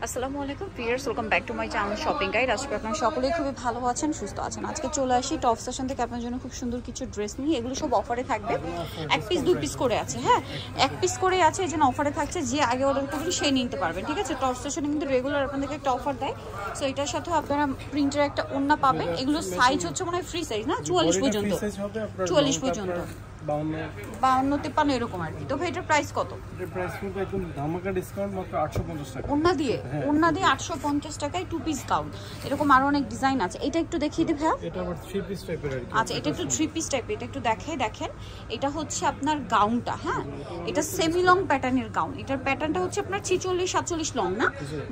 আসসালামু আলাইকুম viewers, welcome back to my channel shopping guide. আজকে আপনারা সকলেই খুবই ভালো আছেন, সুস্থ আছেন। আজকে চলে আসি টপ সেশন থেকে আপনার জন্য খুব সুন্দর কিছু ড্রেস নিয়ে। এগুলো সব অফারে থাকবে, এক পিস দুই পিস করে আছে। হ্যাঁ, এক পিস করে আছে, এই জন্য অফারে থাকছে। যে আগে অর্ডার করবেন সেই নিতে পারবেন, ঠিক আছে। টপ সেশনে কিন্তু রেগুলার আপনাদেরকে একটা অফার দেয়। সো এটার সাথে আপনারা প্রিন্টের একটা ওড়না পাবেন। এগুলো সাইজ হচ্ছে মনে হয় ফ্রি সাইজ না, 44 পর্যন্ত, 44 পর্যন্ত, 52-53 এরকম আর কি। তো ভাই এটার প্রাইস কত? এটার প্রাইস কিন্তু একদম ধামাকা ডিসকাউন্ট, মাত্র 850 টাকা। ওড়না দিয়ে 850 টাকায় 2 পিস গাউন। এরকম আরো অনেক ডিজাইন আছে। এটা একটু দেখিয়ে দিই ভাইয়া। এটা আবার 3 পিস টাইপের আর কি। আচ্ছা, এটা একটু 3 পিস টাইপের। এটা একটু দেখেন। এটা হচ্ছে আপনার গাউনটা। হ্যাঁ, এটা সেমি লং প্যাটার্নের গাউন। এটার প্যাটার্নটা হচ্ছে আপনার 46-47 লং না,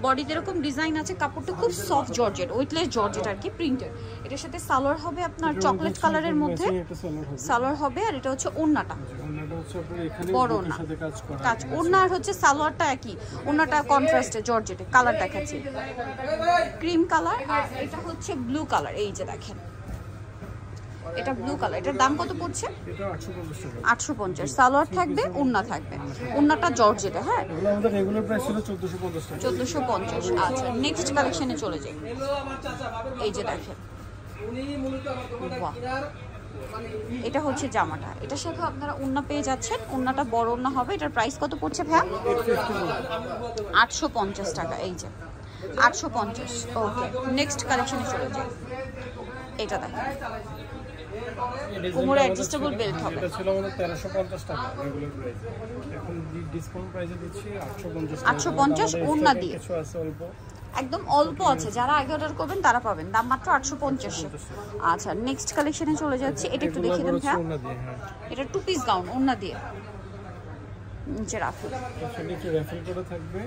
বডিতে এরকম ডিজাইন আছে। কাপড়টা খুব সফট জর্জেট, ওয়েটলেস জর্জেট আর কি, প্রিন্টেড। এটার সাথে সালোয়ার হবে আপনার চকলেট কালারের মধ্যে, সালোয়ার হবে। আর এটা হচ্ছে ওড়নাটা, বড় ওড়না কাজ। ওড়না আর হচ্ছে সালোয়ারটা একই, ওড়নাটা কন্ট্রাস্টে জর্জেটে। কালার দেখাচ্ছি, ক্রিম কালার। আর এটা হচ্ছে ব্লু কালার। এই যে দেখেন, এটা ব্লু কালার। এটার দাম কত পড়ছে? এটা 850 টাকা। 850। সালোয়ার থাকবে, ওড়না থাকবে। ওড়নাটা জর্জেটে। হ্যাঁ, এগুলো আমাদের রেগুলার প্রাইস ছিল 1450 টাকা। 1450। আচ্ছা, নেক্সট কালেকশনে চলে যাই। এই যে দেখেন, বাহ, এটা হচ্ছে জামাটা। এটার সাথে আপনারা ওড়না পেয়ে যাচ্ছেন। ওড়নাটা বড় ওড়না হবে। এটার প্রাইস কত পড়ছে ভাইয়া? 850 টাকা। এই যে 850। ওকে, নেক্সট কালেকশনে চলে যাই। এটা দেখেন, কোমরে অ্যাডজাস্টেবল বেল্ট হবে। এটা ছিল আমাদের 1350 টাকা রেগুলার প্রাইস। এখন ডিসকাউন্ট প্রাইসে দিচ্ছি 850 টাকা। 850 ওড়না দিয়ে, কিছু আছে অল্প, একদম অল্প আছে। যারা আগে অর্ডার করবেন তারা পাবেন, দাম মাত্র 850। আচ্ছা, নেক্সট কালেকশনে চলে যাচ্ছি। এটা একটু দেখিয়ে দেন ভাইয়া। এটা 2 পিস গাউন, ওড়না দিয়ে, নিচে রাফেল। নিচে রাফেল করে থাকবে।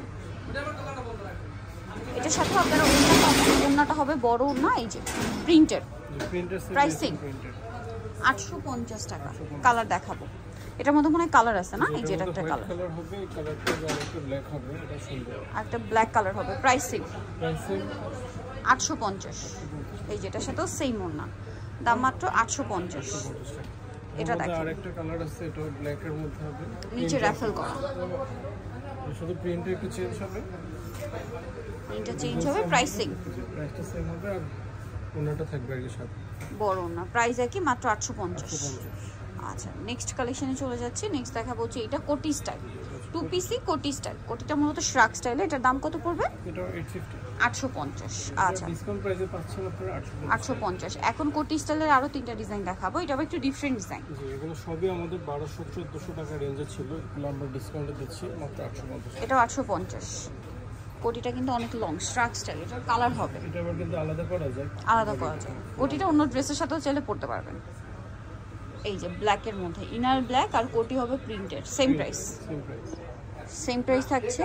এটার সাথে আপনারা ওড়নাটা হবে বড় ওড়না, এই যে প্রিন্টেড। প্রাইসিং 850 টাকা। কালার দেখাবো। এটার মধ্যে মনে হয় কালার আছে না? এই যে এটা একটা কালার হবে, এই কালারটা আরেকটু ব্ল্যাক হবে, এটা সুন্দর। একটা ব্ল্যাক কালার হবে। প্রাইসিং 850। এই যেটার সাথেও সেম ওড়না, দাম মাত্র 850। এটা দেখেন, আরেকটা কালার আছে, এটা ব্ল্যাক এর মধ্যে হবে, নিচে রাফেল করা। শুধু প্রিন্টটা একটু চেঞ্জ হবে, প্রিন্টটা চেঞ্জ হবে। প্রাইসটা সেম হবে। আর ওনাটা থাকবে আর কি সাথে, বড় ওড়না। প্রাইস একই, মাত্র 850। আচ্ছা, নেক্সট কালেকশনে চলে যাচ্ছি। নেক্সট দেখাবো হচ্ছে এটা কোটি স্টাইল, 2 পিসি কোটি স্টাইল। কোটিটা মূলত শ্রাক স্টাইলে। এটার দাম কত পড়বে? এটা 850। 850। আচ্ছা, ডিসকাউন্ট প্রাইসে পাচ্ছেন আপনারা 850। এখন কোটি স্টাইলের আরো 3টা ডিজাইন দেখাবো। এটা একটু ডিফারেন্ট ডিজাইন। জি, এগুলো সবই আমাদের 1200-1400 টাকা রেঞ্জে ছিল। এগুলো আমরা ডিসকাউন্টে দিচ্ছি মাত্র 850। এটা 850। কোটিটা কিন্তু অনেক লং, শ্রাক স্টাইল। এটার কালার হবে, এটা আবার কিন্তু আলাদা করা যায়। কোটিটা অন্য ড্রেসের সাথেও চাইলে পরতে পারবেন। এই যে ব্ল্যাকের মধ্যে, ইনার ব্ল্যাক, আর কোটি হবে প্রিন্টেড। সেম প্রাইস থাকছে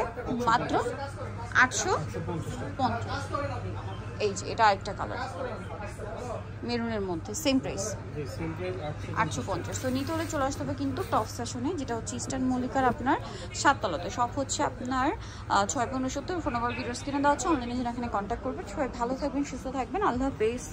মাত্র 850। এই যে এটা আরেকটা কালার, মেরুনের মধ্যে, সেম প্রাইস 850। তো নিতে হলে চলে আসতে হবে কিন্তু টপ সেশনে, যেটা হচ্ছে ইস্টার্ন মল্লিকার আপনার 7 তলাতে। সব হচ্ছে আপনার 6:70। ফোন নাম্বার ভিডিওস কিনে দেওয়া হচ্ছে। অনলাইনে যেন এখানে কন্ট্যাক্ট করবেন। সবাই ভালো থাকবেন, সুস্থ থাকবেন। আল্লাহ হাফেজ।